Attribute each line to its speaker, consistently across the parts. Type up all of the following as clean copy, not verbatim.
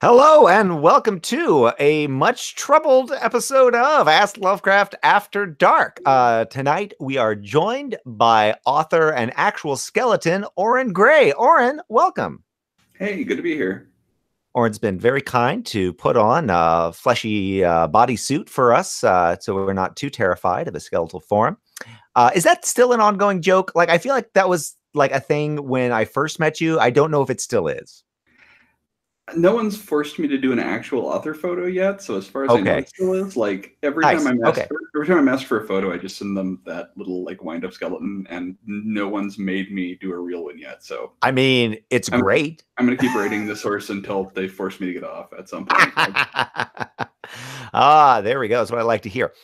Speaker 1: Hello and welcome to a much troubled episode of Ask Lovecraft After Dark. Tonight we are joined by author and actual skeleton Orrin Grey. Orrin, welcome.
Speaker 2: Hey, good to be here.
Speaker 1: Orrin's been very kind to put on a fleshy bodysuit for us, so we're not too terrified of a skeletal form. Is that still an ongoing joke? Like, I feel like that was like a thing when I first met you. I don't know if it still is.
Speaker 2: No one's forced me to do an actual author photo yet, so as far as I know,
Speaker 1: Okay,
Speaker 2: it still is. Like
Speaker 1: nice. Okay.
Speaker 2: every time I'm asked for a photo, I just send them that little like wind-up skeleton, and no one's made me do a real one yet. So
Speaker 1: I mean, it's
Speaker 2: I'm
Speaker 1: great.
Speaker 2: I'm gonna keep raiding this horse until they force me to get off at some point.
Speaker 1: There we go. That's what I like to hear.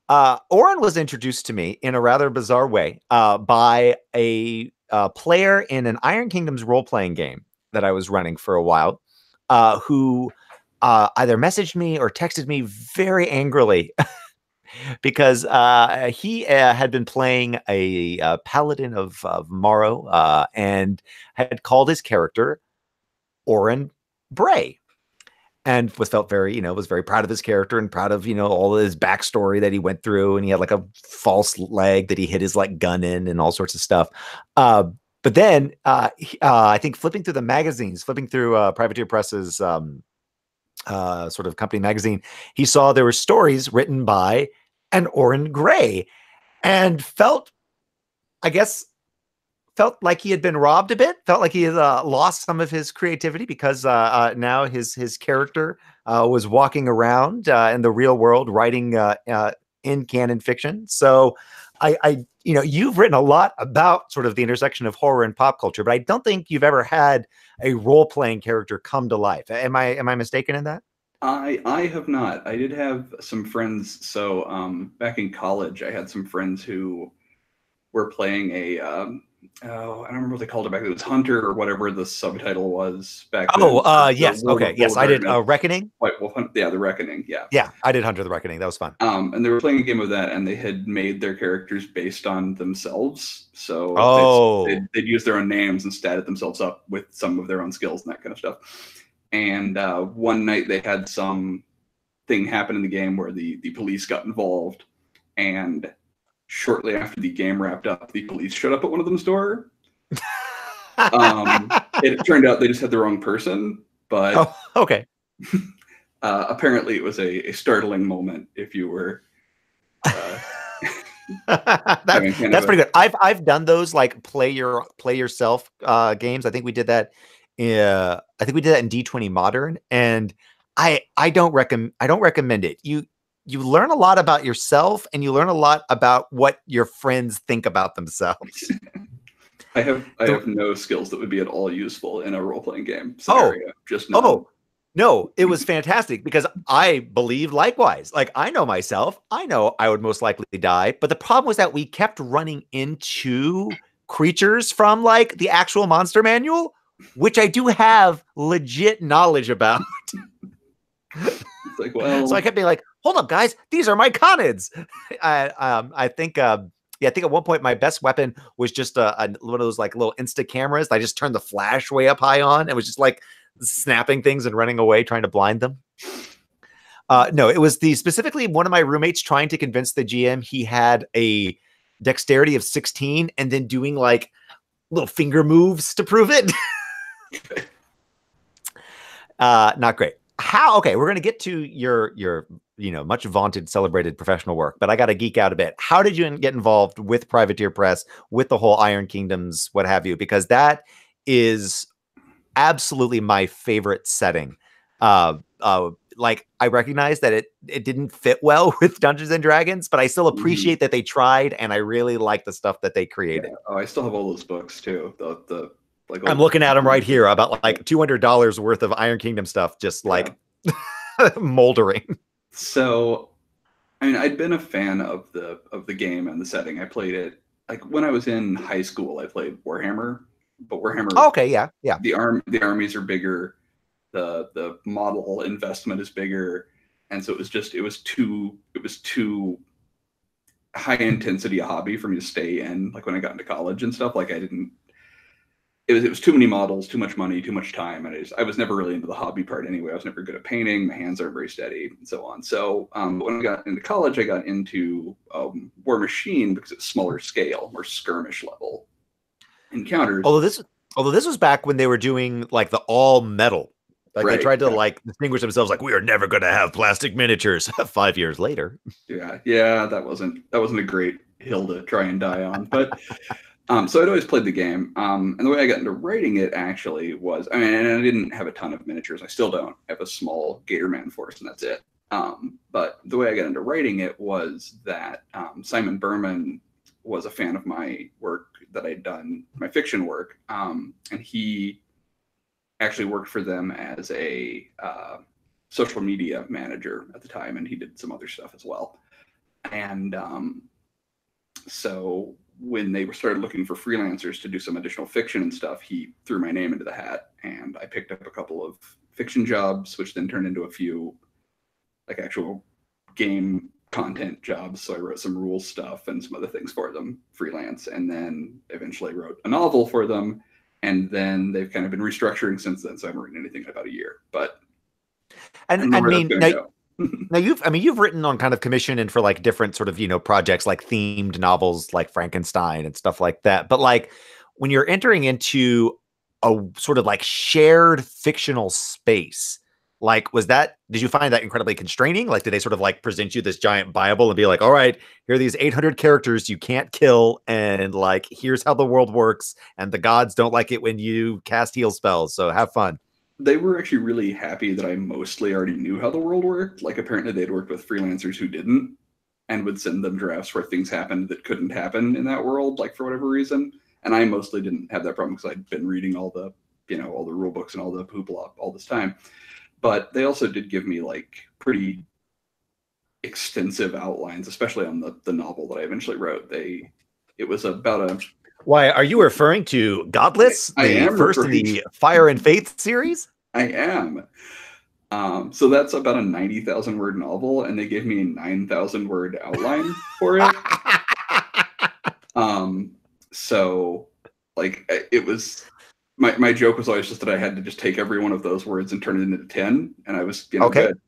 Speaker 1: Orrin was introduced to me in a rather bizarre way by a player in an Iron Kingdoms role-playing game that I was running for a while, who either messaged me or texted me very angrily because he had been playing a paladin of Morrow and had called his character Orrin Bray and was felt very, was very proud of his character and proud of, all of his backstory that he went through. And he had like a false leg that he hid his like gun in and all sorts of stuff. But then I think flipping through the magazines, flipping through Privateer Press's sort of company magazine, he saw there were stories written by an Orrin Grey and I guess, felt like he had been robbed a bit, felt like he had lost some of his creativity because now his character was walking around in the real world writing in canon fiction. So you've written a lot about sort of the intersection of horror and pop culture, but I don't think you've ever had a role-playing character come to life. Am I mistaken in that?
Speaker 2: I have not. I did have some friends. So back in college, I had some friends who were playing a oh, I don't remember what they called it back then. It was Hunter or whatever the subtitle was back then.
Speaker 1: Yes. Okay. Yes, I did Reckoning.
Speaker 2: White Wolf Hunt, yeah, the Reckoning, yeah.
Speaker 1: Yeah, I did Hunter the Reckoning. That was fun.
Speaker 2: And they were playing a game of that, and they had made their characters based on themselves. So they'd use their own names and statted themselves up with some of their own skills and that kind of stuff. And one night they had some thing happen in the game where the police got involved, and shortly after the game wrapped up, the police showed up at one of them's door. It turned out they just had the wrong person, but
Speaker 1: okay.
Speaker 2: Apparently it was a startling moment if you were
Speaker 1: that's pretty good. I've done those like play yourself games. I think we did that in D20 Modern, and I don't recommend it. You learn a lot about yourself, and you learn a lot about what your friends think about themselves.
Speaker 2: I have no skills that would be at all useful in a role-playing game scenario.
Speaker 1: No, it was fantastic because I believe likewise. Like, I know myself. I know I would most likely die. But the problem was that we kept running into creatures from like the actual monster manual, which I do have legit knowledge about.
Speaker 2: It's like, well,
Speaker 1: so I kept being like, hold up, guys, these are my conids. I think at one point my best weapon was just one of those like little Insta cameras. I just turned the flash way up high on and was just like snapping things and running away, trying to blind them. No, it was specifically one of my roommates trying to convince the GM he had a dexterity of 16 and then doing like little finger moves to prove it. Not great. Okay, we're going to get to your much vaunted, celebrated professional work, but I got to geek out a bit. How did you get involved with Privateer Press, with the whole Iron Kingdoms, what have you? Because that is absolutely my favorite setting. Like, I recognize that it didn't fit well with Dungeons and Dragons, but I still appreciate that they tried, and I really like the stuff that they created.
Speaker 2: Yeah. Oh, I still have all those books too. Like,
Speaker 1: I'm looking at them right here, about like $200 worth of Iron Kingdom stuff, just like moldering.
Speaker 2: So, I mean, I'd been a fan of the game and the setting. I played it like when I was in high school. I played Warhammer, but Warhammer.
Speaker 1: Okay, yeah.
Speaker 2: The armies are bigger. The model investment is bigger, and so it was too high intensity a hobby for me to stay in. Like when I got into college and stuff, like it was too many models, too much money, too much time, and I was never really into the hobby part anyway. I was never good at painting. My hands aren't very steady, and so on. So when I got into college, I got into War Machine because it's smaller scale, more skirmish level encounters.
Speaker 1: Although this was back when they were doing like the all metal. Like
Speaker 2: Right,
Speaker 1: they tried to like distinguish themselves, like we are never going to have plastic miniatures. 5 years later,
Speaker 2: yeah, that wasn't a great hill to try and die on. But so I'd always played the game, and the way I got into writing it actually was, I mean, and I didn't have a ton of miniatures. I still don't. I have a small Gatorman force, and that's it. But the way I got into writing it was that Simon Berman was a fan of my work that I'd done, my fiction work, and he actually worked for them as a social media manager at the time, and he did some other stuff as well. And so when they started looking for freelancers to do some additional fiction and stuff, he threw my name into the hat, and I picked up a couple of fiction jobs, which then turned into a few like actual game content jobs. So I wrote some rules stuff and some other things for them freelance, and then eventually wrote a novel for them. And then they've kind of been restructuring since then. So I haven't written anything in about a year, but
Speaker 1: and I mean, now you've written on kind of commission and for like different sort of, you know, projects like themed novels like Frankenstein and stuff like that. But like when you're entering into a sort of like shared fictional space, like did you find that incredibly constraining? Like, did they sort of like present you this giant Bible and be like, all right, here are these 800 characters you can't kill. And like, here's how the world works. And the gods don't like it when you cast heal spells. So have fun.
Speaker 2: They were actually really happy that I mostly already knew how the world worked. Like apparently they'd worked with freelancers who didn't, and would send them drafts where things happened that couldn't happen in that world, like for whatever reason. And I mostly didn't have that problem because I'd been reading all the rule books and all the hoopla all this time. But they also did give me like pretty extensive outlines, especially on the novel that I eventually wrote. It was about a.
Speaker 1: Why are you referring to Godless, the first in the Fire and Faith series?
Speaker 2: I am. So that's about a 90,000 word novel, and they gave me a 9,000 word outline for it. So like it was. My joke was always just that I had to just take every one of those words and turn it into 10, and I was okay. Good.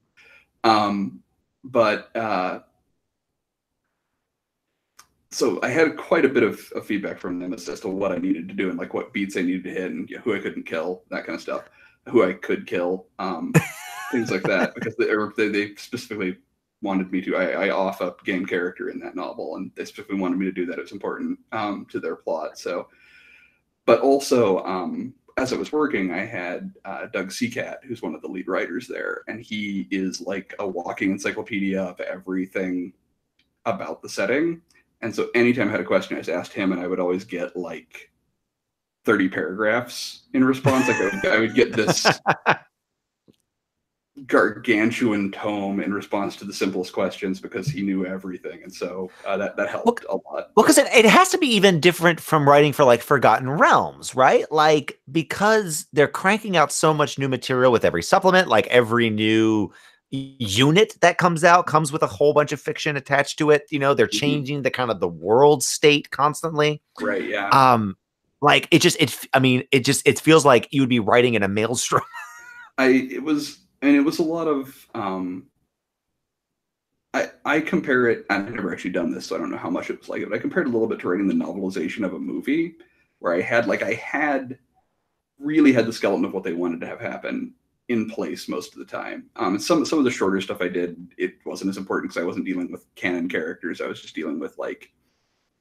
Speaker 2: So I had quite a bit of feedback from them as to what I needed to do and like what beats I needed to hit and who I couldn't kill, that kind of stuff, who I could kill, things like that, because they specifically wanted me to. I off up game character in that novel, and they specifically wanted me to do that. It was important to their plot. So. But also, as I was working, I had Doug Seacat, who's one of the lead writers there, and he is like a walking encyclopedia of everything about the setting. And so anytime I had a question, I just asked him, and I would always get like 30 paragraphs in response. Like I would get this gargantuan tome in response to the simplest questions because he knew everything, and so that helped a lot.
Speaker 1: Well, because it has to be even different from writing for like Forgotten Realms, right? Like because they're cranking out so much new material with every supplement, like every new unit that comes out comes with a whole bunch of fiction attached to it. You know, they're changing the kind of the world state constantly.
Speaker 2: Right. Yeah.
Speaker 1: Like it feels like you would be writing in a maelstrom.
Speaker 2: It was a lot of I compare it. I've never actually done this, so I don't know how much it was like it, but I compared it a little bit to writing the novelization of a movie, where I had really had the skeleton of what they wanted to have happen in place most of the time. And some of the shorter stuff I did, it wasn't as important because I wasn't dealing with canon characters. I was just dealing with like,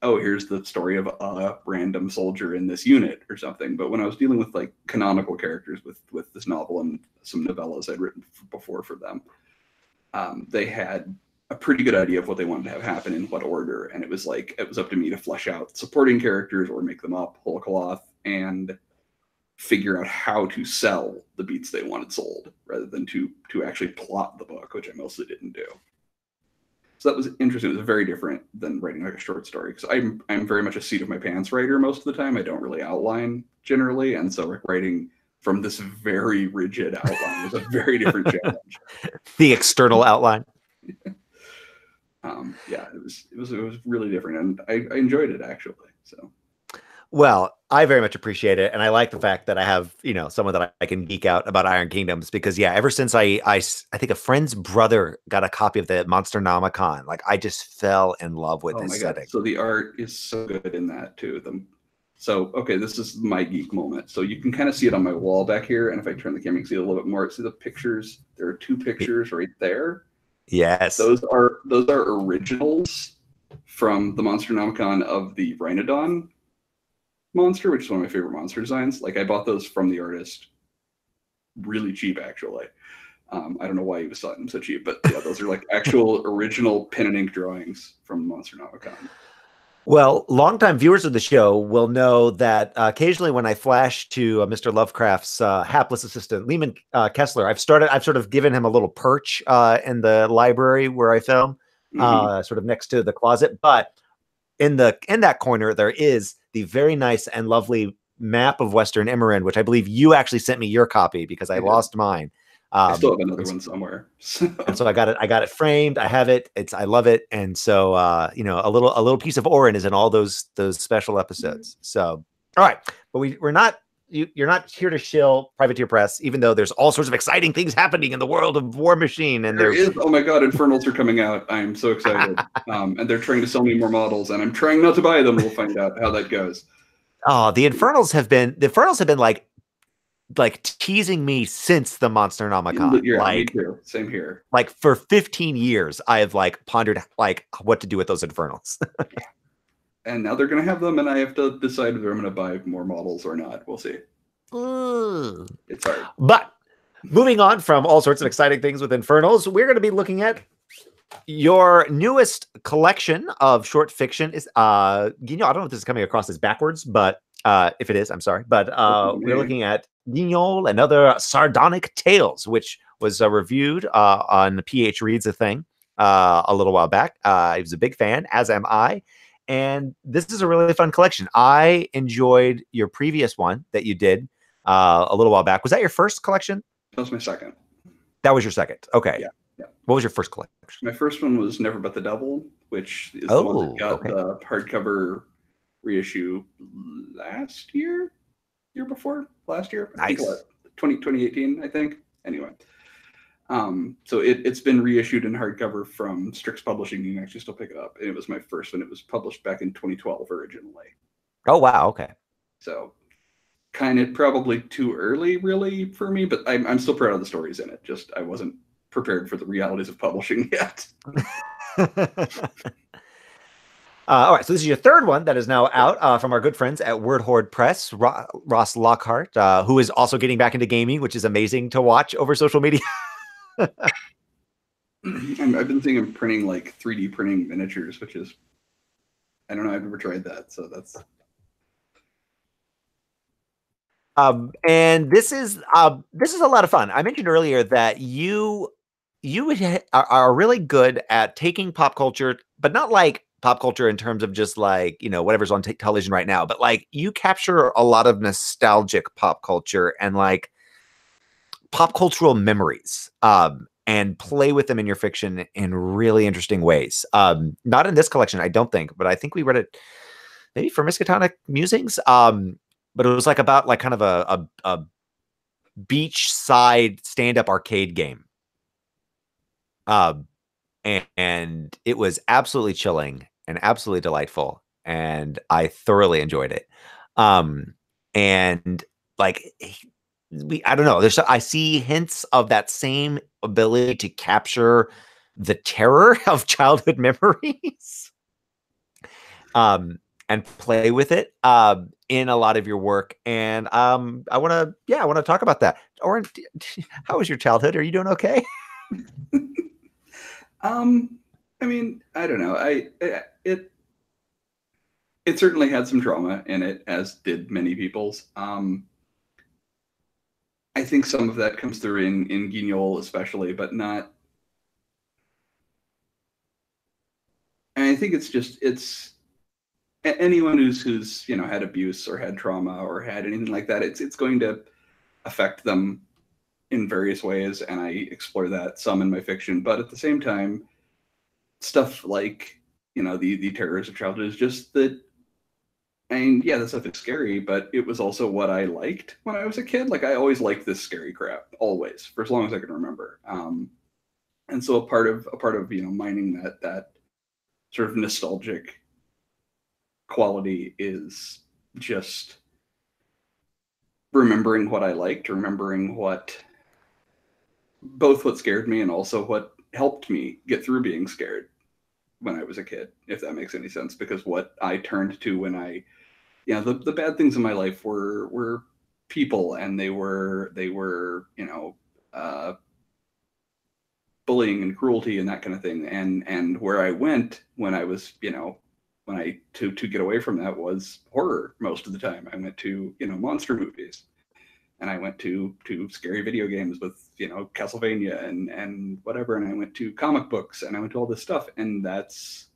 Speaker 2: oh, here's the story of a random soldier in this unit or something. But when I was dealing with like canonical characters with this novel and some novellas I'd written before for them, they had a pretty good idea of what they wanted to have happen in what order. And it was up to me to flesh out supporting characters or make them up whole cloth and figure out how to sell the beats they wanted sold rather than to actually plot the book, which I mostly didn't do. So that was interesting. It was very different than writing like a short story, because I'm very much a seat of my pants writer most of the time. I don't really outline generally, and so writing from this very rigid outline was a very different challenge.
Speaker 1: The external outline.
Speaker 2: Yeah, it was really different, and I enjoyed it actually. So.
Speaker 1: Well, I very much appreciate it, and I like the fact that I have, someone that I can geek out about Iron Kingdoms because, yeah, ever since I think a friend's brother got a copy of the Monster Nomicon, like I just fell in love with
Speaker 2: Oh
Speaker 1: this
Speaker 2: my god!
Speaker 1: setting.
Speaker 2: So the art is so good in that too. So okay, this is my geek moment. So you can kind of see it on my wall back here, and if I turn the camera, you can see it a little bit more. See the pictures? There are two pictures right there.
Speaker 1: Yes.
Speaker 2: Those are originals from the Monster Nomicon of the Rhinodon monster, which is one of my favorite monster designs. Like I bought those from the artist really cheap, actually. I don't know why he was selling them so cheap, but yeah, those are like actual original pen and ink drawings from Monster Nomicon.
Speaker 1: Well, longtime viewers of the show will know that occasionally when I flash to Mr. Lovecraft's hapless assistant, Lehman Kessler, I've sort of given him a little perch in the library where I film, sort of next to the closet. But in that corner, there is the very nice and lovely map of Western Immorin, which I believe you actually sent me your copy because I lost mine.
Speaker 2: I still have another one somewhere.
Speaker 1: And so I got it framed. I have it. I love it. And so a little piece of Orrin is in all those special episodes. So all right, but we're not you're not here to shill Privateer Press, even though there's all sorts of exciting things happening in the world of War Machine. And
Speaker 2: there is, oh my god, Infernals are coming out. I'm so excited. And they're trying to sell me more models, and I'm trying not to buy them. We'll find out how that goes.
Speaker 1: Oh, the Infernals have been like teasing me since the Monster Nomicon.
Speaker 2: Yeah, me too. Same here.
Speaker 1: Like for 15 years, I have like pondered like what to do with those Infernals.
Speaker 2: And now they're going to have them, and I have to decide whether I'm going to buy more models or not. We'll see. It's hard.
Speaker 1: But moving on from all sorts of exciting things with Infernals, we're going to be looking at your newest collection of short fiction. Is I don't know if this is coming across as backwards, but if it is, I'm sorry. But we're looking at Guignol and Other Sardonic Tales, which was reviewed on PH Reads a Thing a little while back. I was a big fan, as am I. And this is a really fun collection. I enjoyed your previous one that you did a little while back. Was that your first collection?
Speaker 2: That was my second.
Speaker 1: That was your second. Okay.
Speaker 2: Yeah.
Speaker 1: What was your first collection?
Speaker 2: My first one was Never But the Devil, which is the one that got the hardcover reissue last year before, last year.
Speaker 1: Nice.
Speaker 2: 2018, I think. Anyway. So it's been reissued in hardcover from Strix Publishing. You can actually still pick it up. And it was my first one. It was published back in 2012 originally.
Speaker 1: Oh, wow. Okay.
Speaker 2: So kind of probably too early, really, for me, but I'm still proud of the stories in it. Just I wasn't prepared for the realities of publishing yet.
Speaker 1: All right, so this is your third one that is now out from our good friends at Word Horde Press, Ross Lockhart, who is also getting back into gaming, which is amazing to watch over social media.
Speaker 2: I've been seeing him printing like 3D printing miniatures, which is, I don't know, I've never tried that, so that's.
Speaker 1: And this is a lot of fun. I mentioned earlier that you are really good at taking pop culture, but not like pop culture in terms of just like, whatever's on television right now, but like you capture a lot of nostalgic pop culture and like pop cultural memories, and play with them in your fiction in really interesting ways. Not in this collection, I don't think, but I think we read it maybe for Miskatonic Musings. But it was like about like kind of a beachside stand-up arcade game. And it was absolutely chilling and absolutely delightful, and I thoroughly enjoyed it. And like I don't know, I see hints of that same ability to capture the terror of childhood memories. And play with it in a lot of your work. And I want to talk about that. Orrin, how was your childhood? Are you doing okay?
Speaker 2: I mean, I don't know. It certainly had some trauma in it, as did many people's. I think some of that comes through in Guignol especially, but not. And I think it's anyone who's had abuse or had trauma or had anything like that. It's going to affect them in various ways, and I explore that some in my fiction. But at the same time, stuff like the terrors of childhood is just that And yeah, that stuff is scary, but it was also what I liked when I was a kid. Like I always liked this scary crap, always, for as long as I can remember. And so a part of mining that sort of nostalgic quality is just remembering what I liked, remembering both what scared me and also what helped me get through being scared when I was a kid, if that makes any sense. Because what I turned to when the bad things in my life were people, and they were bullying and cruelty and that kind of thing. And where I went when I was when I to get away from that was horror most of the time. I went to monster movies, and I went to scary video games with Castlevania and whatever, and I went to comic books, and I went to all this stuff. And that's,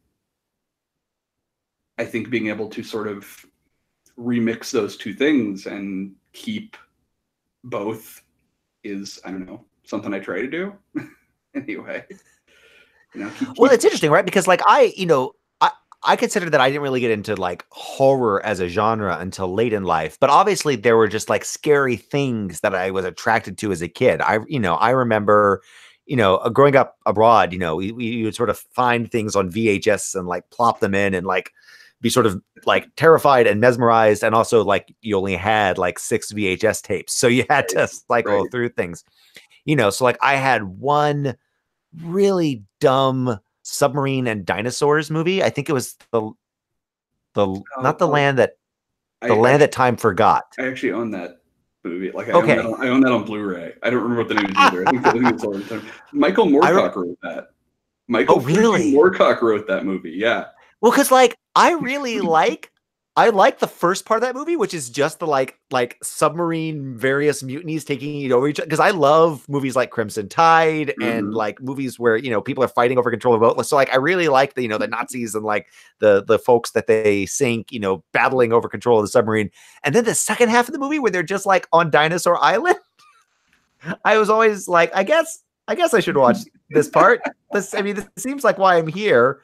Speaker 2: I think, being able to sort of remix those two things and keep both is, I don't know, something I try to do. Anyway,
Speaker 1: Well, it's interesting, right? Because like I considered that I didn't really get into like horror as a genre until late in life, but obviously there were just like scary things that I was attracted to as a kid. I remember, growing up abroad, we would sort of find things on VHS and like plop them in and like be sort of like terrified and mesmerized. And also like you only had like 6 VHS tapes. So you had to cycle through things, so like I had one really dumb submarine and dinosaurs movie. I think it was not the land that land that time forgot.
Speaker 2: I actually own that movie. Like I own that on Blu-ray. I don't remember what the name is either. I think it's all the time. Michael Moorcock wrote that. Michael Moorcock wrote that movie. Yeah.
Speaker 1: Well, because like I like the first part of that movie, which is just the like submarine various mutinies taking over each other. Because I love movies like Crimson Tide and like movies where people are fighting over control of a boat. So like I really like the the Nazis and like the folks that they sink, battling over control of the submarine. And then the second half of the movie where they're just like on Dinosaur Island. I was always like, I guess I should watch this part. This seems like why I'm here.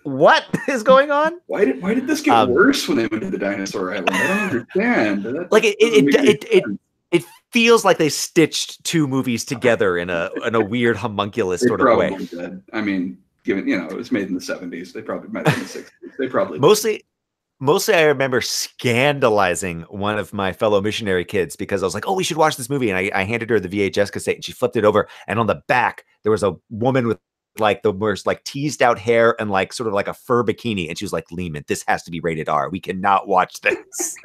Speaker 1: What is going on?
Speaker 2: Why did this get worse when they went to the Dinosaur Island? I don't understand.
Speaker 1: Like it feels like they stitched two movies together in a weird homunculus sort of way.
Speaker 2: Did. I mean, given it was made in the 70s, they probably might have been the 60s. They probably
Speaker 1: mostly I remember scandalizing one of my fellow missionary kids because I was like, "Oh, we should watch this movie," and I handed her the VHS cassette, and she flipped it over, and on the back there was a woman with like the worst like teased out hair and like sort of like a fur bikini, and she was like, "Lehman, this has to be rated R. We cannot watch this."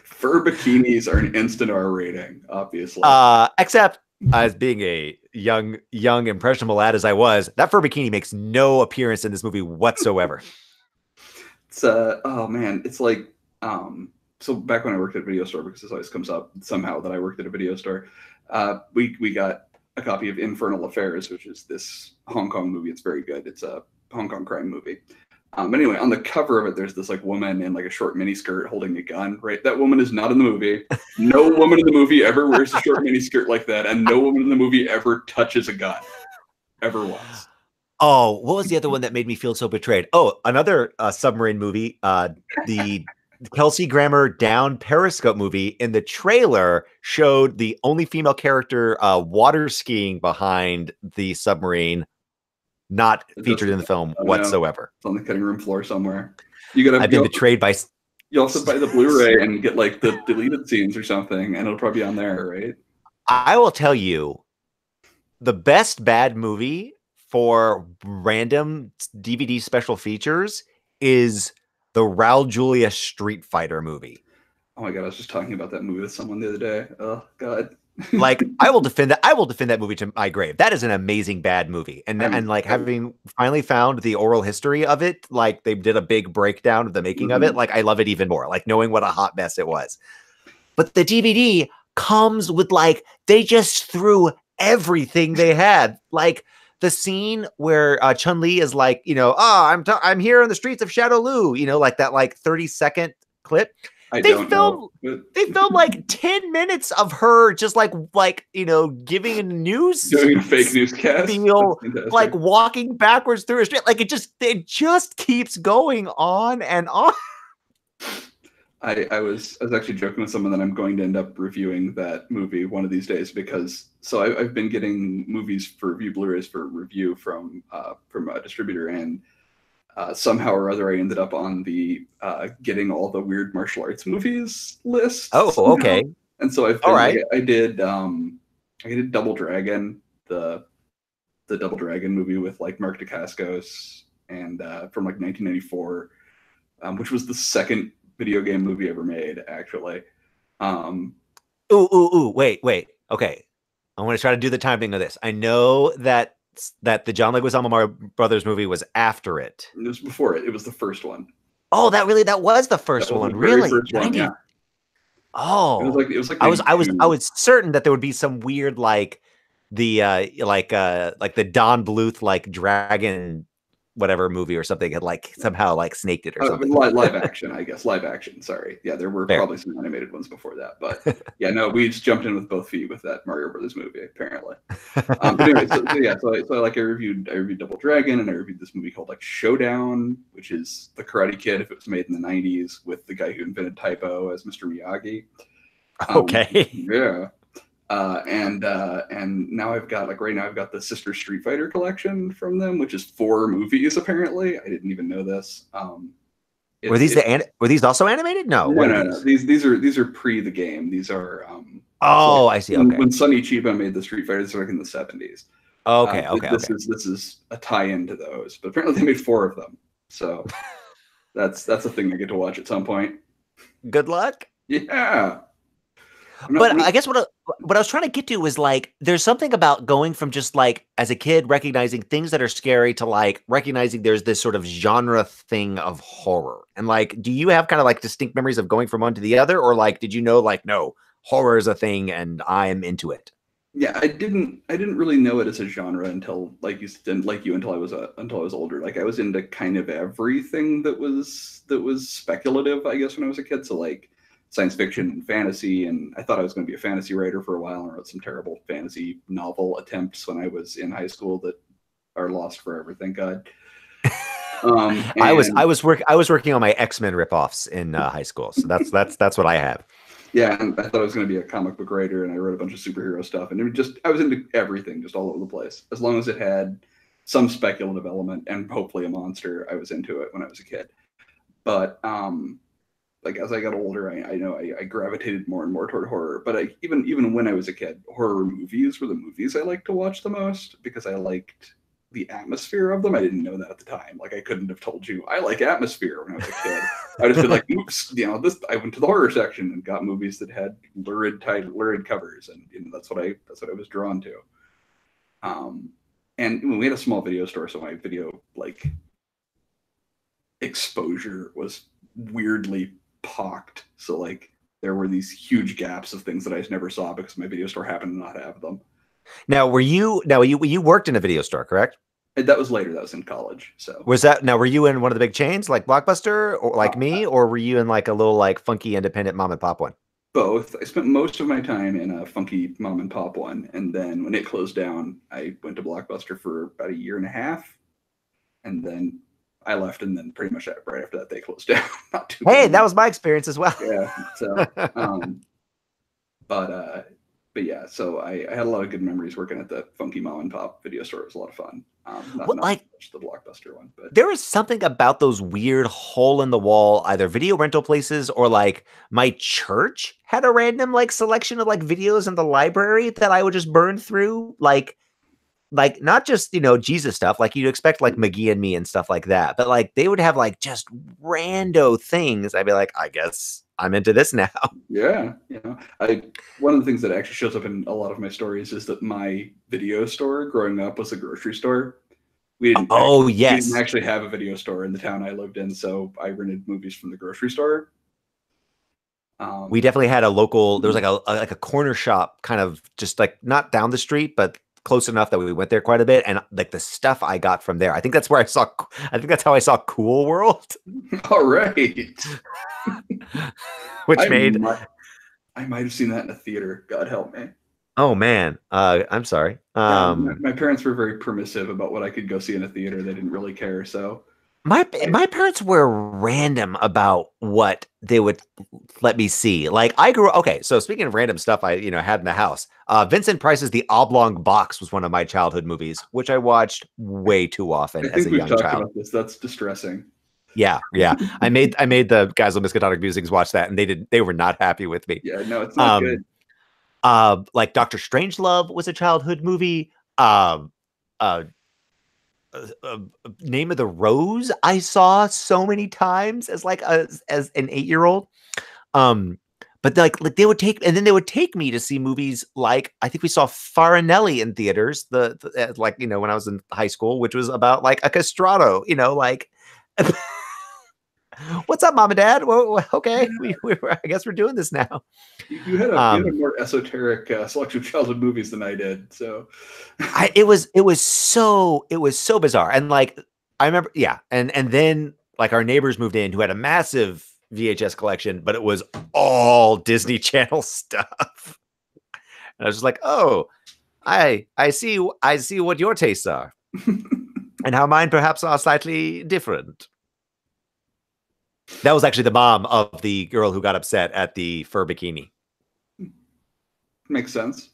Speaker 2: Fur bikinis are an instant R rating, obviously.
Speaker 1: Except as being a young impressionable lad as I was, that fur bikini makes no appearance in this movie whatsoever.
Speaker 2: It's oh man, it's like so back when I worked at a video store, because this always comes up somehow that I worked at a video store, we got a copy of Infernal Affairs, which is this Hong Kong movie. It's very good. It's a Hong Kong crime movie. Anyway, on the cover of it, there's this like woman in like a short miniskirt holding a gun, right? That woman is not in the movie. No woman in the movie ever wears a short miniskirt like that, and no woman in the movie ever touches a gun. Ever once.
Speaker 1: Oh, what was the other one that made me feel so betrayed? Oh, another submarine movie, the Kelsey Grammer Down Periscope movie. In the trailer showed the only female character water skiing behind the submarine, not featured in the film whatsoever.
Speaker 2: It's on the cutting room floor somewhere.
Speaker 1: I've been betrayed by.
Speaker 2: You also buy the Blu-ray and get like the deleted scenes or something, and it'll probably be on there, right?
Speaker 1: I will tell you, the best bad movie for random DVD special features is the Raul Julia Street Fighter movie.
Speaker 2: Oh my god, I was just talking about that movie with someone the other day. Oh god.
Speaker 1: Like I will defend that movie to my grave. That is an amazing bad movie. And like having finally found the oral history of it, like they did a big breakdown of the making of it, like I love it even more, like knowing what a hot mess it was. But the DVD comes with like they just threw everything they had. Like the scene where Chun-Li is like, I'm here in the streets of Shadowloo, like that like 30-second clip. They filmed like 10 minutes of her just like giving a news
Speaker 2: doing a fake newscast,
Speaker 1: like walking backwards through a street. Like it just keeps going on and on.
Speaker 2: I was actually joking with someone that I'm going to end up reviewing that movie one of these days because I've been getting movies for review, Blu-rays for review from a distributor, and somehow or other I ended up on the getting all the weird martial arts movies list
Speaker 1: Oh,
Speaker 2: somehow.
Speaker 1: okay.
Speaker 2: And so I've
Speaker 1: All
Speaker 2: been like
Speaker 1: right.
Speaker 2: I did Double Dragon, the Double Dragon movie with like Mark Dacascos and from like 1994, which was the second video game movie ever made, actually. Um,
Speaker 1: Ooh. Wait. Okay. I want to try to do the timing of this. I know that the John Leguizamo brothers movie was after it.
Speaker 2: it was before it. It was the first one.
Speaker 1: Oh, that was the
Speaker 2: That
Speaker 1: first
Speaker 2: was
Speaker 1: one,
Speaker 2: the very
Speaker 1: really?
Speaker 2: first one.
Speaker 1: 90.
Speaker 2: Yeah,
Speaker 1: Oh,
Speaker 2: it was like
Speaker 1: I
Speaker 2: 92.
Speaker 1: was certain that there would be some weird like the Don Bluth like dragon whatever movie or something had like somehow like snaked it or something.
Speaker 2: Live action, I guess. Live action. Sorry. Yeah, there were
Speaker 1: Fair.
Speaker 2: probably some animated ones before that, but yeah, no, we just jumped in with both feet with that Mario Brothers movie, apparently. But anyway, I reviewed Double Dragon, and I reviewed this movie called like Showdown, which is the Karate Kid if it was made in the '90s with the guy who invented Typo as Mr. Miyagi.
Speaker 1: Okay.
Speaker 2: Yeah. And now I've got right now I've got the Sister Street Fighter collection from them, which is 4 movies apparently. I didn't even know this.
Speaker 1: Were these also animated? No. What are
Speaker 2: No.
Speaker 1: these?
Speaker 2: These are pre the game. These are
Speaker 1: Oh, I see. Okay.
Speaker 2: when Sonny Chiba made the Street Fighters like in the 70s.
Speaker 1: Okay.
Speaker 2: This is a tie-in to those, but apparently they made 4 of them. So that's a thing I get to watch at some point.
Speaker 1: Good luck.
Speaker 2: Yeah.
Speaker 1: But I guess what I was trying to get to was like, there's something about going from just like as a kid recognizing things that are scary to like recognizing there's this sort of genre thing of horror. And like, do you have kind of like distinct memories of going from one to the other, or like, did you know like, no, horror is a thing and I'm into it?
Speaker 2: Yeah, I didn't really know it as a genre until until I was older. Like I was into kind of everything that was speculative, I guess, when I was a kid. So like science fiction and fantasy, and I thought I was going to be a fantasy writer for a while, and wrote some terrible fantasy novel attempts when I was in high school that are lost forever, thank God.
Speaker 1: I was working on my X-Men ripoffs in high school, so that's what I have.
Speaker 2: Yeah, and I thought I was going to be a comic book writer, and I wrote a bunch of superhero stuff, and I was into everything, just all over the place. As long as it had some speculative element and hopefully a monster, I was into it when I was a kid. But like as I got older, I know I gravitated more and more toward horror. But even when I was a kid, horror movies were the movies I liked to watch the most because I liked the atmosphere of them. I didn't know that at the time. Like I couldn't have told you I like atmosphere when I was a kid. I just been like, oops, this. I went to the horror section and got movies that had lurid covers, and that's what I was drawn to. And when we had a small video store, so my video like exposure was weirdly pocked. So like there were these huge gaps of things that I just never saw because my video store happened to not have them.
Speaker 1: Now, you worked in a video store, correct?
Speaker 2: And that was later. That was in college. So
Speaker 1: were you in one of the big chains like Blockbuster or like me, or were you in like a little like funky independent mom and pop one?
Speaker 2: Both. I spent most of my time in a funky mom and pop one, and then when it closed down, I went to Blockbuster for about a year and a half, and then I left, and then pretty much right after that they closed down. Not too
Speaker 1: Hey, that was my experience as well.
Speaker 2: Yeah. So, but yeah, so I had a lot of good memories working at the funky mom and pop video store. It was a lot of fun. Not like the Blockbuster one, but
Speaker 1: there was something about those weird hole in the wall, either video rental places or like my church had a random like selection of like videos in the library that I would just burn through. Like not just, Jesus stuff, like you'd expect like McGee and Me and stuff like that. But like they would have like just rando things. I'd be like, I guess I'm into this now.
Speaker 2: Yeah. One of the things that actually shows up in a lot of my stories is that my video store growing up was a grocery store. We didn't actually have a video store in the town I lived in, so I rented movies from the grocery store.
Speaker 1: We definitely had a local, there was like a corner shop kind of just like not down the street, but close enough that we went there quite a bit. And like the stuff I got from there, I think that's how I saw Cool World.
Speaker 2: All right.
Speaker 1: Which
Speaker 2: I might have seen that in a theater. God help me.
Speaker 1: Oh man. I'm sorry.
Speaker 2: My parents were very permissive about what I could go see in a theater. They didn't really care. So
Speaker 1: My parents were random about what they would let me see. Like I grew okay, so speaking of random stuff I, had in the house, Vincent Price's The Oblong Box was one of my childhood movies, which I watched way too often
Speaker 2: I
Speaker 1: as
Speaker 2: think
Speaker 1: a
Speaker 2: we've
Speaker 1: young
Speaker 2: talked
Speaker 1: child.
Speaker 2: about this. That's distressing.
Speaker 1: Yeah, yeah. I made the guys on Miskatonic Musings watch that, and they were not happy with me.
Speaker 2: Yeah, no, it's not
Speaker 1: Um,
Speaker 2: good.
Speaker 1: like Doctor Strangelove was a childhood movie. Um, uh, Name of the Rose I saw so many times as like as an 8-year-old. Um, but like they would take and then they would take me to see movies like I think we saw Farinelli in theaters like when I was in high school, which was about like a castrato, like what's up, mom and dad? Well, okay, I guess we're doing this now.
Speaker 2: You had a more esoteric selection of childhood movies than I did. So
Speaker 1: it was so bizarre. And like I remember, yeah, and then like our neighbors moved in who had a massive VHS collection, but it was all Disney Channel stuff. And I was just like, oh, I see what your tastes are, and how mine perhaps are slightly different. That was actually the mom of the girl who got upset at the fur bikini.
Speaker 2: makes sense,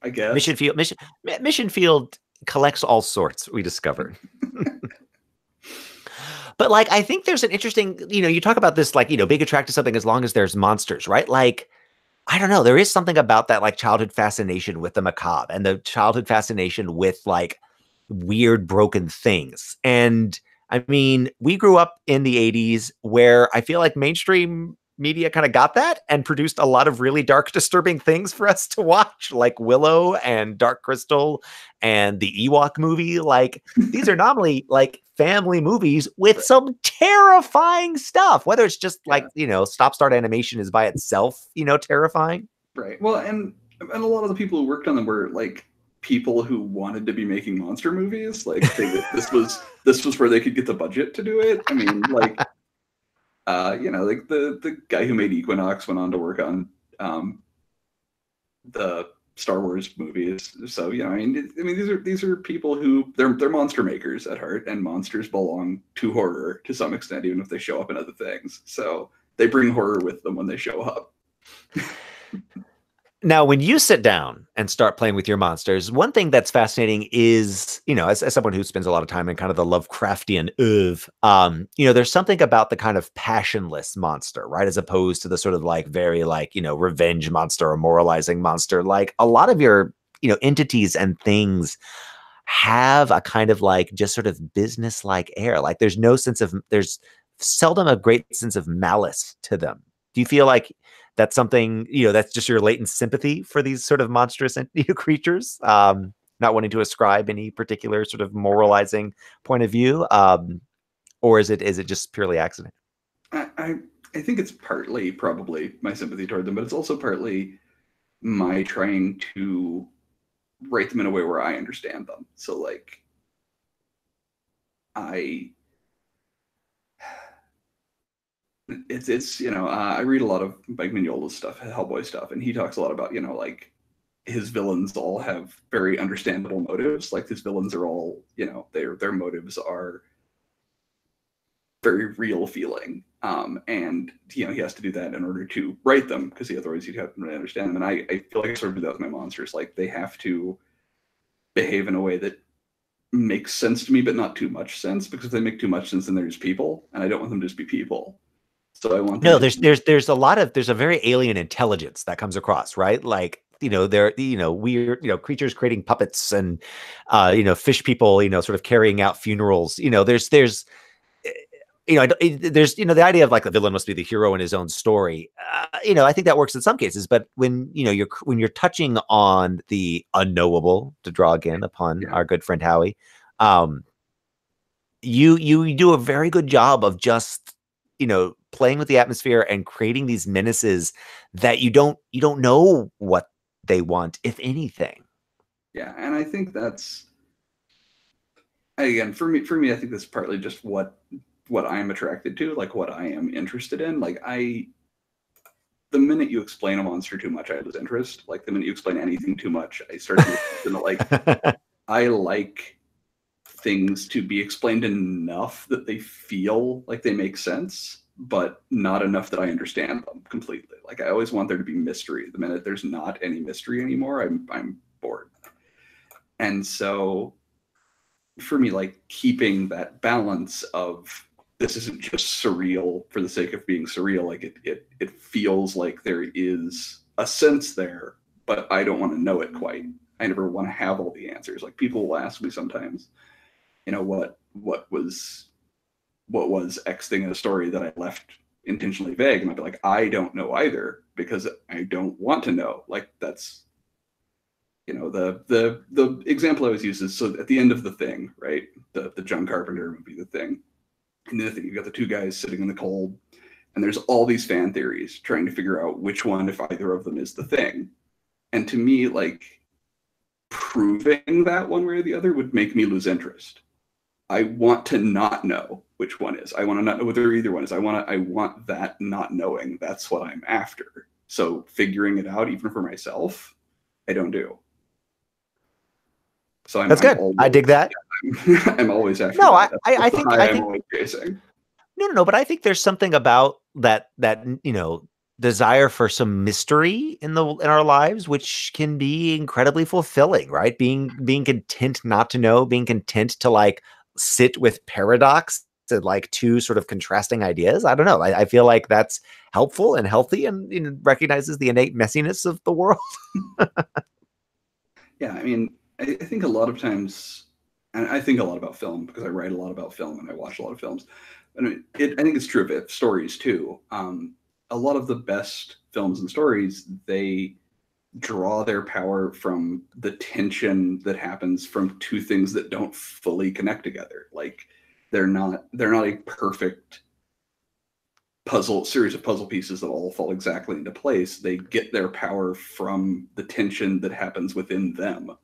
Speaker 2: I guess.
Speaker 1: Mission Field collects all sorts, we discovered. But like I think there's an interesting, you talk about this like, being attracted to something as long as there's monsters, right? Like I don't know, there is something about that like childhood fascination with the macabre and the childhood fascination with like weird broken things. And I mean, we grew up in the 80s where I feel like mainstream media kind of got that and produced a lot of really dark, disturbing things for us to watch, like Willow and Dark Crystal and the Ewok movie. Like, these are normally like family movies with some terrifying stuff, whether it's just like, stop start animation is by itself, terrifying.
Speaker 2: Right. Well, and a lot of the people who worked on them were like people who wanted to be making monster movies. Like this was where they could get the budget to do it. I mean, like like the guy who made Equinox went on to work on the Star Wars movies. So these are people who they're monster makers at heart, and monsters belong to horror to some extent, even if they show up in other things. So they bring horror with them when they show up.
Speaker 1: Now, when you sit down and start playing with your monsters, one thing that's fascinating is, as someone who spends a lot of time in kind of the Lovecraftian oeuvre, there's something about the kind of passionless monster, right? As opposed to the sort of like very like, revenge monster or moralizing monster. Like a lot of your, entities and things have a kind of like just sort of business-like air. Like there's seldom a great sense of malice to them. Do you feel like that's something, that's just your latent sympathy for these sort of monstrous creatures, not wanting to ascribe any particular sort of moralizing point of view, or is it just purely accident?
Speaker 2: I think it's partly probably my sympathy toward them, but it's also partly my trying to write them in a way where I understand them. So like I read a lot of Mike Mignola's stuff, Hellboy stuff, and he talks a lot about like his villains all have very understandable motives. Like his villains are all their motives are very real feeling, and he has to do that in order to write them, because otherwise you'd have to really understand them. And I feel like I sort of do that with my monsters. Like they have to behave in a way that makes sense to me, but not too much sense, because if they make too much sense, then they're just people, and I don't want them to just be people. So I want
Speaker 1: there's a very alien intelligence that comes across, right? Like, they're, weird, creatures creating puppets and, fish people, sort of carrying out funerals. There's the idea of like the villain must be the hero in his own story. I think that works in some cases, but when you're touching on the unknowable, to draw again upon our good friend Howie, you do a very good job of just playing with the atmosphere and creating these menaces that you don't know what they want, if anything.
Speaker 2: Yeah, and I think that's, again, for me I think that's partly just what I'm attracted to, like what I am interested in. Like the minute you explain a monster too much, I lose interest. Like the minute you explain anything too much, I start to like I like things to be explained enough that they feel like they make sense, but not enough that I understand them completely. Like, I always want there to be mystery. The minute there's not any mystery anymore, I'm bored. And so for me, like, keeping that balance of this isn't just surreal for the sake of being surreal. Like, it feels like there is a sense there, but I don't want to know it quite. I never want to have all the answers. Like, people will ask me sometimes, you know, what was X thing in a story that I left intentionally vague, and I'd be like, I don't know either, because I don't want to know. Like, that's, you know, the example I always use is, so at the end of The Thing, right, the John Carpenter movie, The Thing, and The Thing, you've got the two guys sitting in the cold, and there's all these fan theories trying to figure out which one, if either of them, is the thing. And to me, like, proving that one way or the other would make me lose interest. I want to not know which one is. I want to not know whether either one is. I want that not knowing. That's what I'm after. So figuring it out, even for myself, I don't do. So
Speaker 1: That's good.
Speaker 2: Always,
Speaker 1: I dig that.
Speaker 2: I'm always after.
Speaker 1: No,
Speaker 2: that.
Speaker 1: I think
Speaker 2: I'm always chasing.
Speaker 1: No, but I think there's something about that you know, desire for some mystery in our lives, which can be incredibly fulfilling, right? Being content not to know, being content to like sit with paradox, to like two sort of contrasting ideas. I don't know. I feel like that's helpful and healthy, and, you know, recognizes the innate messiness of the world.
Speaker 2: Yeah, I mean, I think a lot of times, and I think a lot about film because I write a lot about film and I watch a lot of films. I mean, I think it's true of stories too. A lot of the best films and stories, they draw their power from the tension that happens from two things that don't fully connect together. Like, they're not a perfect series of puzzle pieces that all fall exactly into place. They get their power from the tension that happens within them,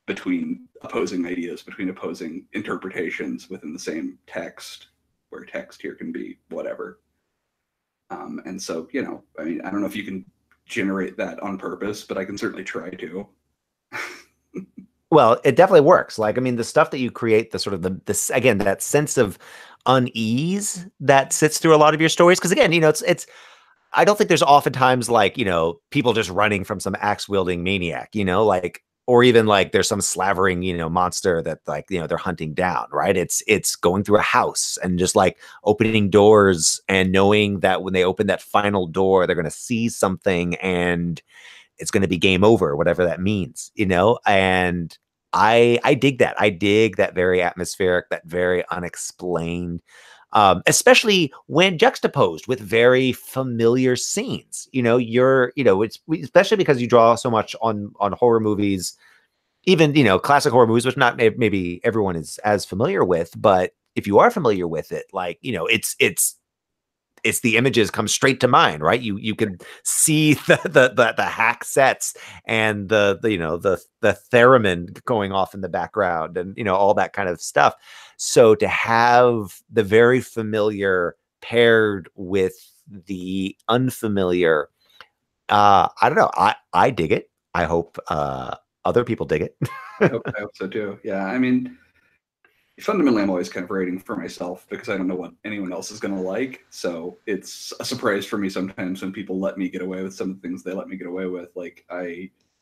Speaker 2: between opposing ideas, between opposing interpretations within the same text, where text here can be whatever. And so, you know, I mean, I don't know if you can generate that on purpose, but I can certainly try to.
Speaker 1: Well, it definitely works. Like, I mean, the stuff that you create, the sort of this, again, that sense of unease that sits through a lot of your stories. Cause again, you know, it's, I don't think there's oftentimes like, you know, people just running from some axe wielding maniac, you know, like, or even like there's some slavering, you know, monster that, like, you know, they're hunting down, right? It's going through a house and just like opening doors and knowing that when they open that final door, they're going to see something and it's going to be game over, whatever that means, you know? And I dig that. I dig that very atmospheric, that very unexplained, especially when juxtaposed with very familiar scenes. You know, it's especially because you draw so much on horror movies, even, you know, classic horror movies, which not maybe everyone is as familiar with, but if you are familiar with it, like, you know, it's the images come straight to mind, right? You can see the hack sets and the you know, the theremin going off in the background and, you know, all that kind of stuff. So to have the very familiar paired with the unfamiliar, I don't know. I dig it. I hope other people dig it.
Speaker 2: I hope so too. Yeah, I mean, fundamentally, I'm always kind of writing for myself because I don't know what anyone else is going to like. So it's a surprise for me sometimes when people let me get away with some of the things they let me get away with. Like,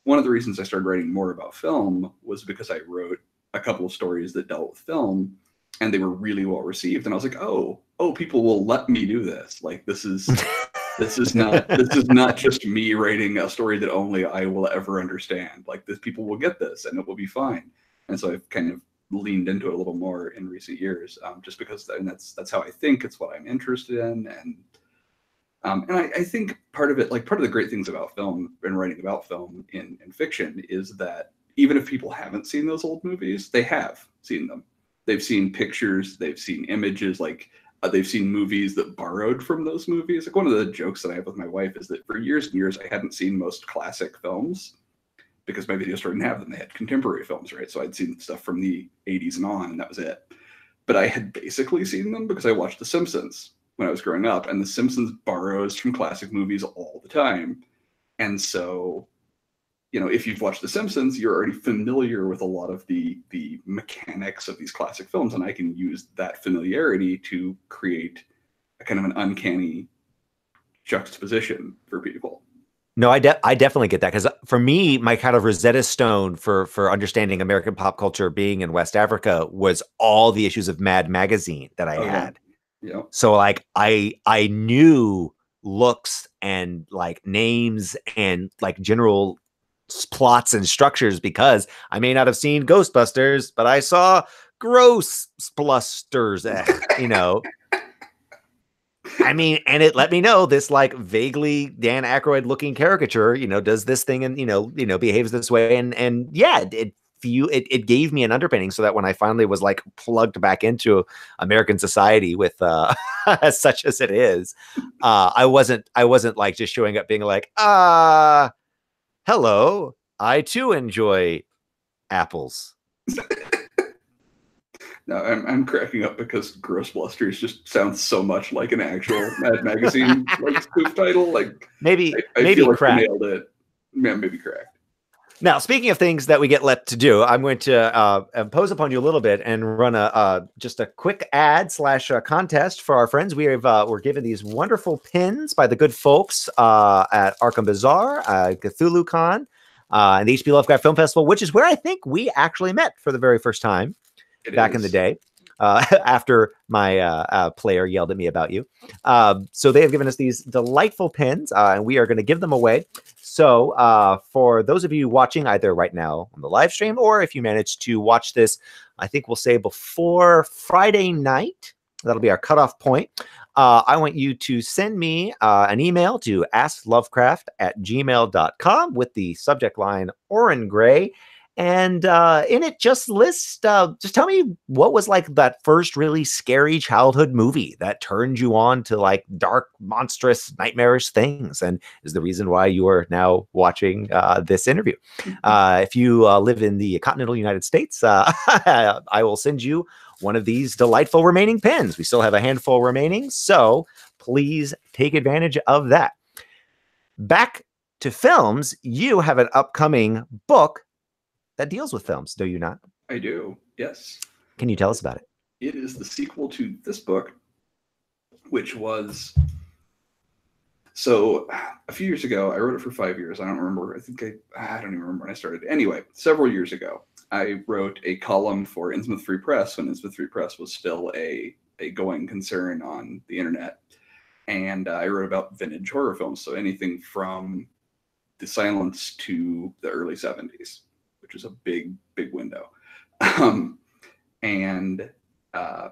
Speaker 2: one of the reasons I started writing more about film was because I wrote a couple of stories that dealt with film, and they were really well received. And I was like, oh, people will let me do this. Like, this is not just me writing a story that only I will ever understand. Like, people will get this and it will be fine. And so I've kind of leaned into it a little more in recent years, just because that's how I think. It's what I'm interested in, and I think part of the great things about film and writing about film in fiction is that even if people haven't seen those old movies, they have seen them. They've seen pictures, they've seen images, like they've seen movies that borrowed from those movies. Like, one of the jokes that I have with my wife is that for years and years I hadn't seen most classic films, because my video store didn't have them. They had contemporary films, right? So I'd seen stuff from the 80s and on, and that was it. But I had basically seen them because I watched The Simpsons when I was growing up, and The Simpsons borrows from classic movies all the time. And so if you've watched The Simpsons, you're already familiar with a lot of the mechanics of these classic films, and I can use that familiarity to create a kind of an uncanny juxtaposition for people.
Speaker 1: No, I definitely get that, because for me, my kind of Rosetta Stone for understanding American pop culture being in West Africa was all the issues of Mad Magazine that I had.
Speaker 2: Yeah.
Speaker 1: So like I knew looks and like names and like general plots and structures, because I may not have seen Ghostbusters, but I saw Gross Splusters, you know. I mean, and it let me know this like vaguely Dan Aykroyd looking caricature, does this thing and behaves this way, and yeah, it gave me an underpinning, so that when I finally was like plugged back into American society with as such as it is, I wasn't like just showing up being like, hello, I too enjoy apples.
Speaker 2: No, I'm cracking up because Gross Blusters just sounds so much like an actual Mad Magazine like spoof title. Like
Speaker 1: maybe
Speaker 2: I feel like
Speaker 1: cracked.
Speaker 2: you nailed it. Yeah, maybe correct.
Speaker 1: Now, speaking of things that we get left to do, I'm going to impose upon you a little bit and run just a quick ad / contest for our friends. We're given these wonderful pins by the good folks at Arkham Bazaar, CthulhuCon, and the HP Lovecraft Film Festival, which is where I think we actually met for the very first time back in the day. After my player yelled at me about you. So they have given us these delightful pins, and we are going to give them away. So for those of you watching either right now on the live stream, or if you manage to watch this, I think we'll say before Friday night, that'll be our cutoff point. I want you to send me an email to asklovecraft@gmail.com with the subject line Orrin Grey. And in it, just tell me what was like that first really scary childhood movie that turned you on to like dark, monstrous, nightmarish things, and is the reason why you are now watching this interview. If you live in the continental United States, I will send you one of these delightful remaining pins. We still have a handful remaining, so please take advantage of that. Back to films, you have an upcoming book that deals with films, do you not?
Speaker 2: I do, yes.
Speaker 1: Can you tell us about it?
Speaker 2: It is the sequel to this book, which was... So a few years ago, I wrote it for 5 years. I don't remember. I don't even remember when I started. Anyway, several years ago, I wrote a column for Innsmouth Free Press when Innsmouth Free Press was still a going concern on the internet. And I wrote about vintage horror films. So anything from The Silence to the early 70s. Which is a big, big window. And I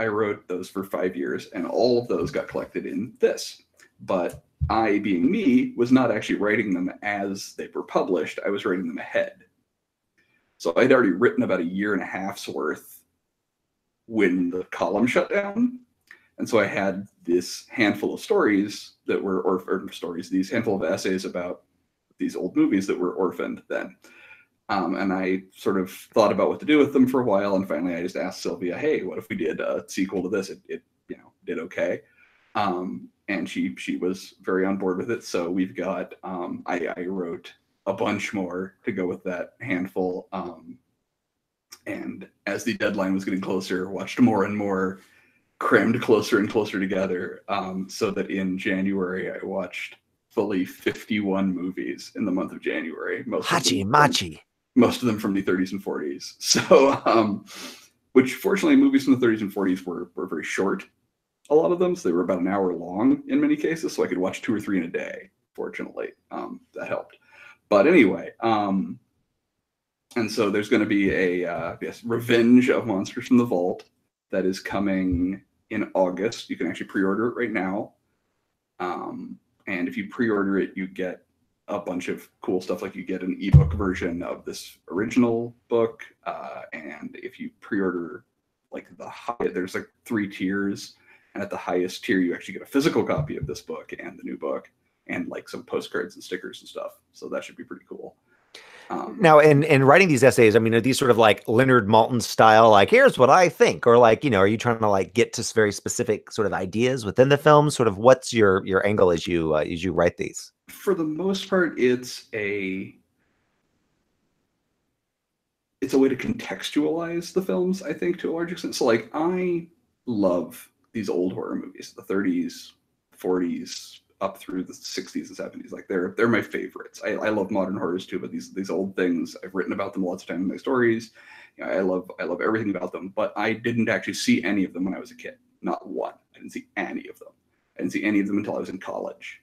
Speaker 2: wrote those for 5 years, and all of those got collected in this. But I, being me, was not actually writing them as they were published. I was writing them ahead. So I'd already written about 1.5 years worth when the column shut down. And so I had this handful of stories that were, these handful of essays about these old movies that were orphaned then. And I sort of thought about what to do with them for a while, and finally I just asked Sylvia, "Hey, what if we did a sequel to this?" It did okay, and she was very on board with it. So we've got I wrote a bunch more to go with that handful, and as the deadline was getting closer, watched more and more, crammed closer and closer together, so that in January I watched fully 51 movies in the month of January. Most of them from the 30s and 40s. So, which fortunately movies from the 30s and 40s were very short. A lot of them, so they were about 1 hour long in many cases. So I could watch 2 or 3 in a day. Fortunately, that helped. But anyway, and so there's going to be a Revenge of Monsters from the Vault that is coming in August. You can actually pre-order it right now. And if you pre-order it, you get a bunch of cool stuff, like you get an ebook version of this original book, and if you pre-order like there's like 3 tiers, and at the highest tier you actually get a physical copy of this book and the new book, and like some postcards and stickers and stuff. So that should be pretty cool.
Speaker 1: Now, in writing these essays, I mean, are these sort of like Leonard Maltin style, like here's what I think, or like, are you trying to like get to very specific sort of ideas within the film? Sort of what's your angle as you write these?
Speaker 2: For the most part, it's it's a way to contextualize the films, I think, to a large extent. So like I love these old horror movies, the 30s, 40s, up through the 60s and 70s. Like they're my favorites. I love modern horrors too, but these old things, I've written about them lots of times in my stories. You know, I love everything about them, but I didn't actually see any of them when I was a kid. Not one. I didn't see any of them. I didn't see any of them until I was in college.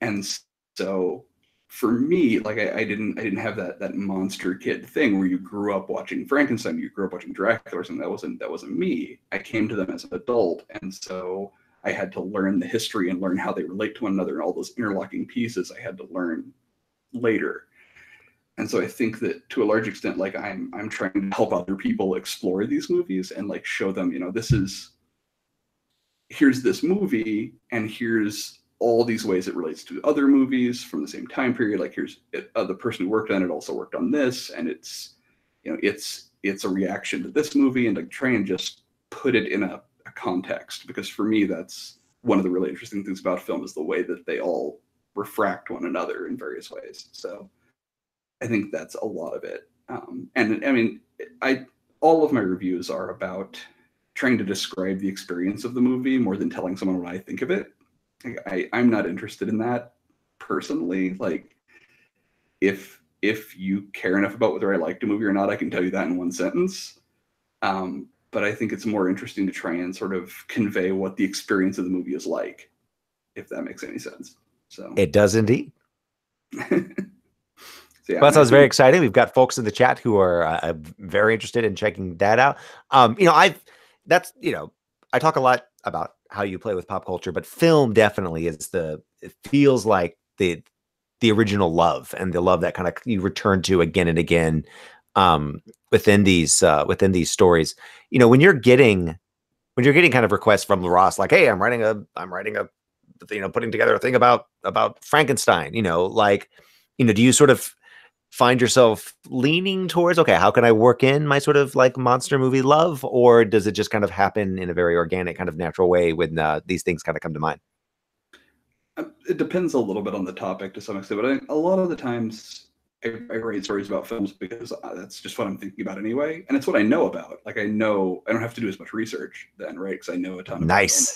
Speaker 2: And so for me, like I didn't have that monster kid thing where you grew up watching Frankenstein, you grew up watching Dracula or something. That wasn't me. I came to them as an adult, and so I had to learn the history and learn how they relate to one another, and all those interlocking pieces I had to learn later. And so I think that to a large extent, like I'm trying to help other people explore these movies and like show them, you know, here's this movie and here's all these ways it relates to other movies from the same time period. Like here's the person who worked on it also worked on this, and it's, you know, it's a reaction to this movie, and like try and just put it in a context, because for me that's one of the really interesting things about film is the way that they all refract one another in various ways. So I think that's a lot of it. And I mean, all of my reviews are about trying to describe the experience of the movie more than telling someone what I think of it. I'm not interested in that personally. Like, if you care enough about whether I liked a movie or not, I can tell you that in one sentence. But I think it's more interesting to try and sort of convey what the experience of the movie is like, if that makes any sense. So
Speaker 1: it does indeed.
Speaker 2: So, yeah,
Speaker 1: well, that sounds very exciting. We've got folks in the chat who are very interested in checking that out. You know, I talk a lot about how you play with pop culture, but film definitely is it feels like the original love, and the love that kind of you return to again and again within these stories. You know, when you're getting kind of requests from Ross, like, hey, I'm writing a you know, putting together a thing about Frankenstein, you know, like, you know, do you sort of find yourself leaning towards, okay, how can I work in my sort of like monster movie love, or does it just kind of happen in a very organic, kind of natural way when these things kind of come to mind?
Speaker 2: It depends a little bit on the topic to some extent, but a lot of the times I write stories about films because that's just what I'm thinking about anyway, and it's what I know about. Like I know I don't have to do as much research then, right? Because I know a ton about
Speaker 1: nice.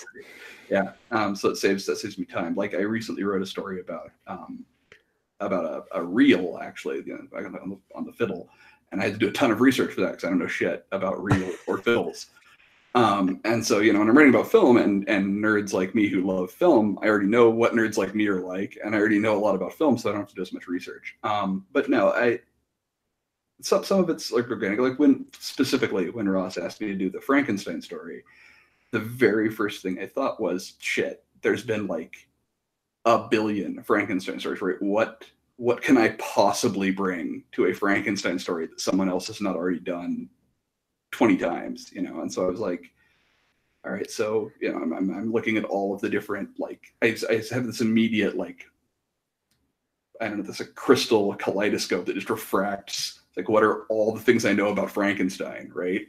Speaker 2: film. Yeah, so that saves me time. Like I recently wrote a story about a reel, actually, you know, on the fiddle, and I had to do a ton of research for that because I don't know shit about reels or fiddles. And so, you know, when I'm writing about film and nerds like me who love film, I already know what nerds like me are like, and I already know a lot about film, so I don't have to do as much research. But no, some of it's like organic. Like specifically when Ross asked me to do the Frankenstein story, the very first thing I thought was, shit, there's been like a billion Frankenstein stories, right? What can I possibly bring to a Frankenstein story that someone else has not already done 20 times, you know? And so I was like, all right, so, you know, I'm looking at all of the different, like, I have this immediate, like, I don't know, this a crystal kaleidoscope that just refracts, like, what are all the things I know about Frankenstein, right?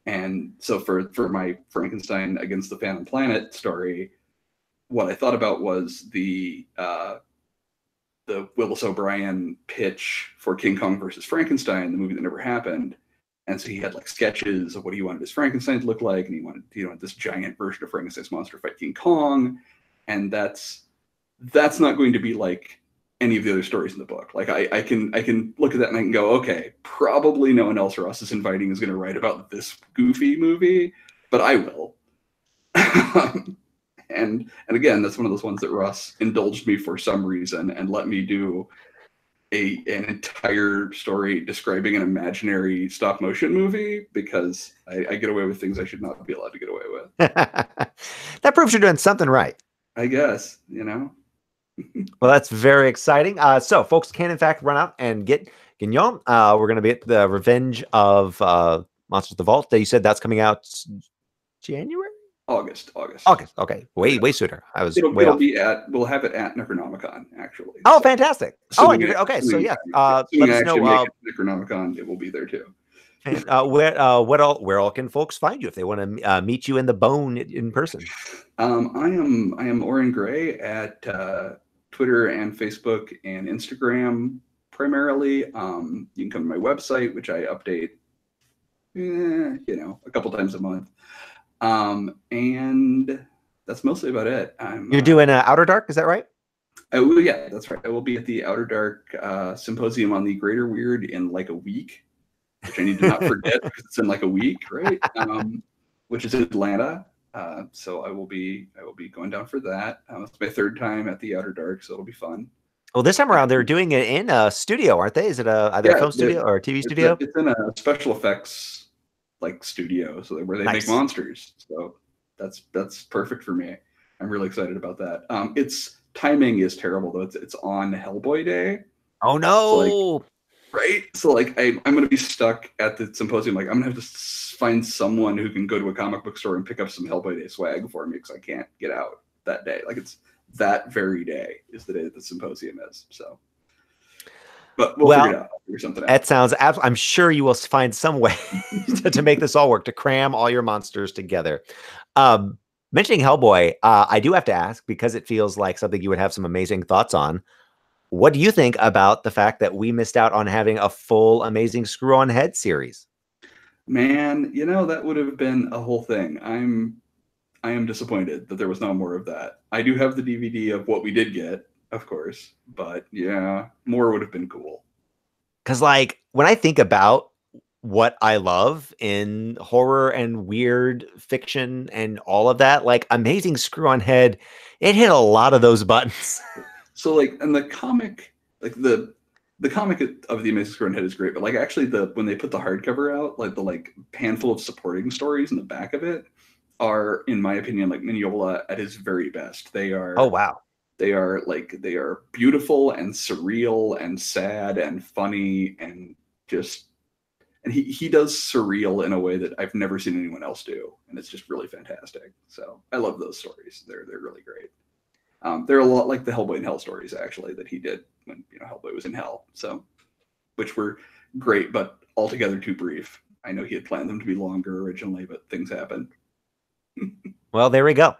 Speaker 2: And so for my Frankenstein Against the Phantom Planet story, what I thought about was the Willis O'Brien pitch for King Kong versus Frankenstein, the movie that never happened. And so he had like sketches of what he wanted his Frankenstein to look like, and he wanted, you know, this giant version of Frankenstein's monster fight King Kong, and that's not going to be like any of the other stories in the book. Like I can look at that and I can go, okay, probably no one else Ross is inviting is going to write about this goofy movie, but I will. And again, that's one of those ones that Ross indulged me for some reason and let me do an entire story describing an imaginary stop motion movie, because I get away with things I should not be allowed to get away with.
Speaker 1: That proves you're doing something right,
Speaker 2: I guess, you know.
Speaker 1: Well, that's very exciting. So folks can in fact run out and get Guignon. We're going to be at the Revenge of Monsters of the Vault. You said that's coming out January?
Speaker 2: August.
Speaker 1: Okay. Way sooner. I was way off.
Speaker 2: We'll have it at Necronomicon, actually.
Speaker 1: Oh, so, fantastic. Okay. So yeah, let us know.
Speaker 2: Necronomicon, it will be there too.
Speaker 1: And where all can folks find you if they want to meet you in the bone in person?
Speaker 2: I am Orrin Grey at Twitter and Facebook and Instagram, primarily. You can come to my website, which I update, a couple times a month. And that's mostly about it.
Speaker 1: You're doing Outer Dark, is that right?
Speaker 2: Yeah, that's right. I will be at the Outer Dark Symposium on the Greater Weird in like a week, which I need to not forget because it's in like a week, right? Which is in Atlanta. So I will be going down for that. It's my third time at the Outer Dark, so it'll be fun.
Speaker 1: Well, this time around they're doing it in a studio, aren't they? Is it either a film studio or a TV studio?
Speaker 2: It's in a special effects like studio, so where they make monsters. So that's perfect for me. I'm really excited about that. Its timing is terrible though. It's on Hellboy Day.
Speaker 1: Oh no!
Speaker 2: So, like, right? So like I'm gonna be stuck at the symposium. Like I'm gonna have to find someone who can go to a comic book store and pick up some Hellboy Day swag for me because I can't get out that day. Like it's that very day is the day that the symposium is. So, but we'll figure it out. I'll figure something out.
Speaker 1: That sounds. I'm sure you will find some way to make this all work, to cram all your monsters together. Mentioning Hellboy, I do have to ask, because it feels like something you would have some amazing thoughts on. What do you think about the fact that we missed out on having a full Amazing Screw-On Head series?
Speaker 2: Man, that would have been a whole thing. I am disappointed that there was no more of that. I do have the DVD of what we did get, of course, but yeah, more would have been cool.
Speaker 1: Because like when I think about what I love in horror and weird fiction and all of that, like Amazing Screw-On Head, it hit a lot of those buttons.
Speaker 2: So like, and the comic, like the comic of the Amazing Screw-On Head is great, but like actually when they put the hardcover out, like the handful of supporting stories in the back of it are, in my opinion, like Mignola at his very best. They are,
Speaker 1: oh wow,
Speaker 2: they are beautiful and surreal and sad and funny and just, and he does surreal in a way that I've never seen anyone else do, and it's just really fantastic. So I love those stories. They're really great. They're a lot like the Hellboy in Hell stories, actually, that he did when Hellboy was in hell. So, which were great, but altogether too brief. I know he had planned them to be longer originally, but things happened.
Speaker 1: Well, there we go.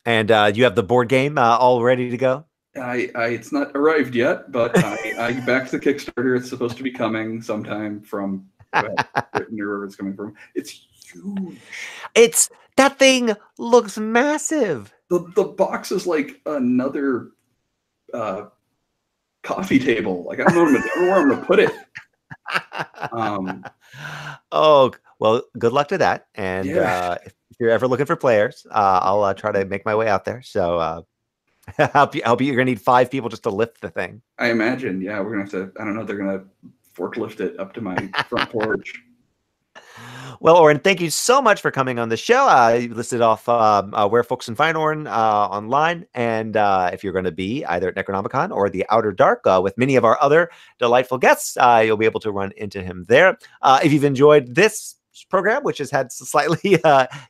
Speaker 1: And you have the board game all ready to go?
Speaker 2: It's not arrived yet, but I backed the Kickstarter. It's supposed to be coming sometime from Britain or wherever it's coming from. It's huge.
Speaker 1: That thing looks massive.
Speaker 2: The box is like another coffee table. Like I don't know where I'm gonna put it.
Speaker 1: Oh well, good luck to that. And if you're ever looking for players, I'll try to make my way out there. So help you. You're gonna need 5 people just to lift the thing.
Speaker 2: I imagine. Yeah, we're gonna have to. I don't know. They're gonna forklift it up to my front porch.
Speaker 1: Well, Orrin, thank you so much for coming on the show. You listed off where folks can find Orrin online. And if you're going to be either at Necronomicon or the Outer Dark with many of our other delightful guests, you'll be able to run into him there. If you've enjoyed this program, which has had slightly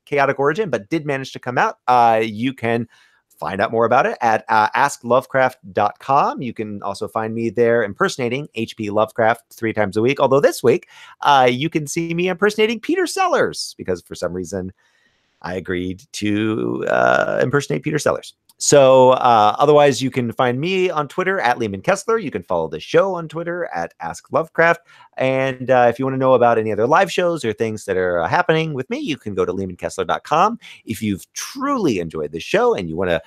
Speaker 1: chaotic origin, but did manage to come out, you can find out more about it at asklovecraft.com. You can also find me there impersonating H.P. Lovecraft 3 times a week. Although this week, you can see me impersonating Peter Sellers, because for some reason I agreed to impersonate Peter Sellers. So otherwise, you can find me on Twitter at Lehman Kessler. You can follow the show on Twitter at Ask Lovecraft. And if you want to know about any other live shows or things that are happening with me, you can go to lehmankessler.com. If you've truly enjoyed the show and you want to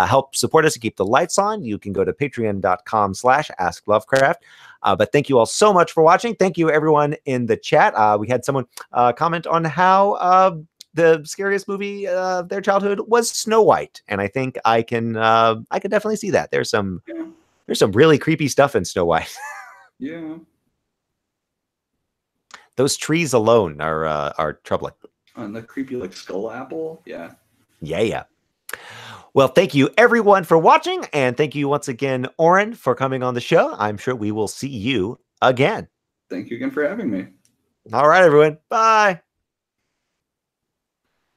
Speaker 1: help support us and keep the lights on, you can go to patreon.com/AskLovecraft. But thank you all so much for watching. Thank you, everyone in the chat. We had someone comment on how the scariest movie of their childhood was Snow White, and I think I can definitely see that. There's some really creepy stuff in Snow White.
Speaker 2: Yeah,
Speaker 1: those trees alone are troubling.
Speaker 2: And the creepy skull apple. Yeah.
Speaker 1: Well, thank you everyone for watching, and thank you once again, Orrin, for coming on the show. I'm sure we will see you again.
Speaker 2: Thank you again for having me.
Speaker 1: All right, everyone. Bye.